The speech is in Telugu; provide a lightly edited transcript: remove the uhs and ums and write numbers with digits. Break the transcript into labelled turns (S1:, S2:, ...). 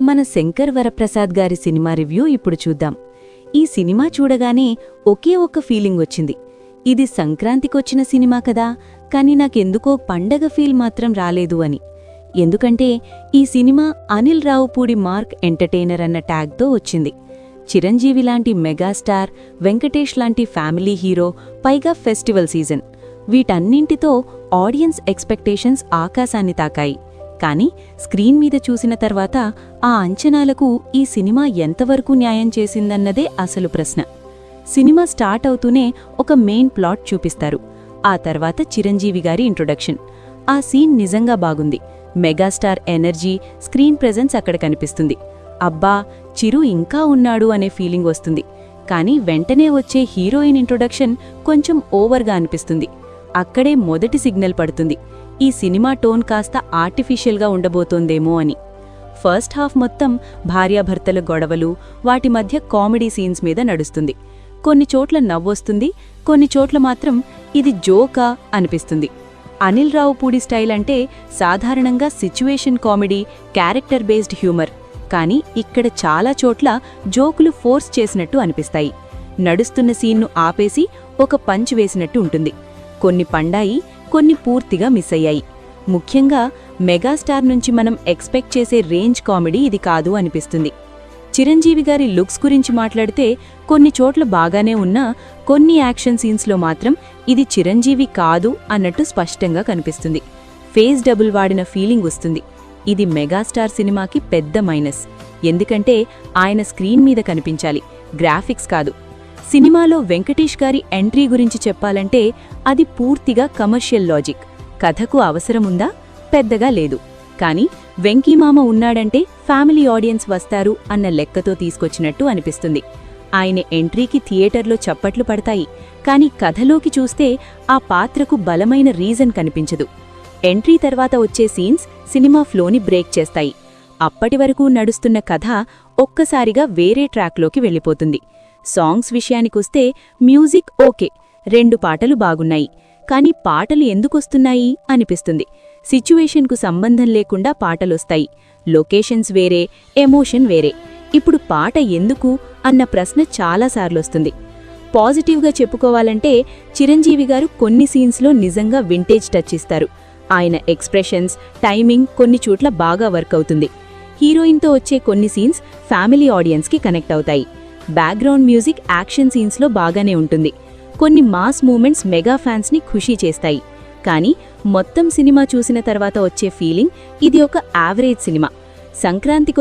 S1: మన శంకర్ వరప్రసాద్ గారి సినిమా రివ్యూ ఇప్పుడు చూద్దాం. ఈ సినిమా చూడగానే ఒకే ఒక్క ఫీలింగ్ వచ్చింది. ఇది సంక్రాంతికొచ్చిన సినిమా కదా, కాని నాకెందుకో పండగ ఫీల్ మాత్రం రాలేదు అని. ఎందుకంటే ఈ cinema Anil Ravipudi mark entertainer అన్న ట్యాగ్తో వచ్చింది. చిరంజీవి లాంటి మెగాస్టార్, వెంకటేష్ లాంటి ఫ్యామిలీ హీరో, పైగా ఫెస్టివల్ సీజన్, వీటన్నింటితో ఆడియన్స్ ఎక్స్పెక్టేషన్స్ ఆకాశాన్ని తాకాయి. కానీ స్క్రీన్ మీద చూసిన తర్వాత ఆ అంచనాలకు ఈ సినిమా ఎంతవరకు న్యాయం చేసిందన్నదే అసలు ప్రశ్న. సినిమా స్టార్ట్ అవుతూనే ఒక మెయిన్ ప్లాట్ చూపిస్తారు. ఆ తర్వాత చిరంజీవి గారి ఇంట్రొడక్షన్. ఆ సీన్ నిజంగా బాగుంది. మెగాస్టార్ ఎనర్జీ, స్క్రీన్ ప్రెజెన్స్ అక్కడ కనిపిస్తుంది. అబ్బా, చిరు ఇంకా ఉన్నాడు అనే ఫీలింగ్ వస్తుంది. కానీ వెంటనే వచ్చే హీరోయిన్ ఇంట్రొడక్షన్ కొంచెం ఓవర్గా అనిపిస్తుంది. అక్కడే మొదటి సిగ్నల్ పడుతుంది, ఈ సినిమా టోన్ కాస్త ఆర్టిఫిషియల్గా ఉండబోతోందేమో అని. ఫస్ట్ హాఫ్ మొత్తం భార్యాభర్తల గొడవలు, వాటి మధ్య కామెడీ సీన్స్ మీద నడుస్తుంది. కొన్ని చోట్ల నవ్వొస్తుంది, కొన్ని చోట్ల మాత్రం ఇది జోకా అనిపిస్తుంది. అనిల్ రావుపూడి స్టైల్ అంటే సాధారణంగా situation comedy, character based humour. కానీ ఇక్కడ చాలా చోట్ల జోకులు ఫోర్స్ చేసినట్టు అనిపిస్తాయి. నడుస్తున్న సీన్ను ఆపేసి ఒక పంచ్ వేసినట్టు ఉంటుంది. కొన్ని పండాయి, కొన్ని పూర్తిగా మిస్ అయ్యాయి. ముఖ్యంగా మెగాస్టార్ నుంచి మనం ఎక్స్పెక్ట్ చేసే రేంజ్ కామెడీ ఇది కాదు అనిపిస్తుంది. చిరంజీవి గారి లుక్స్ గురించి మాట్లాడితే కొన్ని చోట్ల బాగానే ఉన్నా కొన్ని యాక్షన్ సీన్స్లో మాత్రం ఇది చిరంజీవి కాదు అన్నట్టు స్పష్టంగా కనిపిస్తుంది. ఫేస్ డబుల్ వాడిన ఫీలింగ్ వస్తుంది. ఇది మెగాస్టార్ సినిమాకి పెద్ద మైనస్. ఎందుకంటే ఆయన స్క్రీన్ మీద కనిపించాలి, గ్రాఫిక్స్ కాదు. సినిమాలో వెంకటేష్ గారి ఎంట్రీ గురించి చెప్పాలంటే అది పూర్తిగా కమర్షియల్ లాజిక్. కథకు అవసరముందా? పెద్దగా లేదు. కానీ వెంకీమామ ఉన్నాడంటే ఫ్యామిలీ ఆడియన్స్ వస్తారు అన్న లెక్కతో తీసుకొచ్చినట్టు అనిపిస్తుంది. ఆయన ఎంట్రీకి థియేటర్లో చప్పట్లు పడతాయి, కానీ కథలోకి చూస్తే ఆ పాత్రకు బలమైన రీజన్ కనిపించదు. ఎంట్రీ తర్వాత వచ్చే సీన్స్ సినిమా ఫ్లోని బ్రేక్ చేస్తాయి. అప్పటి వరకు నడుస్తున్న కథ ఒక్కసారిగా వేరే ట్రాక్లోకి వెళ్ళిపోతుంది. సాంగ్స్ విషయానికొస్తే మ్యూజిక్ ఓకే, 2 పాటలు బాగున్నాయి. కానీ పాటలు ఎందుకొస్తున్నాయి అనిపిస్తుంది. సిచ్యువేషన్కు సంబంధం లేకుండా పాటలొస్తాయి. లొకేషన్స్ వేరే, ఎమోషన్ వేరే. ఇప్పుడు పాట ఎందుకు అన్న ప్రశ్న చాలాసార్లొస్తుంది. పాజిటివ్గా చెప్పుకోవాలంటే చిరంజీవి గారు కొన్ని సీన్స్లో నిజంగా వింటేజ్ టచ్ ఇస్తారు. ఆయన ఎక్స్ప్రెషన్స్, టైమింగ్ కొన్ని చోట్ల బాగా వర్క్ అవుతుంది. హీరోయిన్తో వచ్చే కొన్ని సీన్స్ ఫ్యామిలీ ఆడియన్స్కి కనెక్ట్ అవుతాయి. బ్యాక్గ్రౌండ్ మ్యూజిక్ యాక్షన్ సీన్స్లో బాగానే ఉంటుంది. కొన్ని మాస్ మూమెంట్స్ మెగా ఫ్యాన్స్ని ఖుషీ చేస్తాయి. కానీ మొత్తం సినిమా చూసిన తర్వాత వచ్చే ఫీలింగ్ ఇది ఒక యావరేజ్ సినిమా. సంక్రాంతికి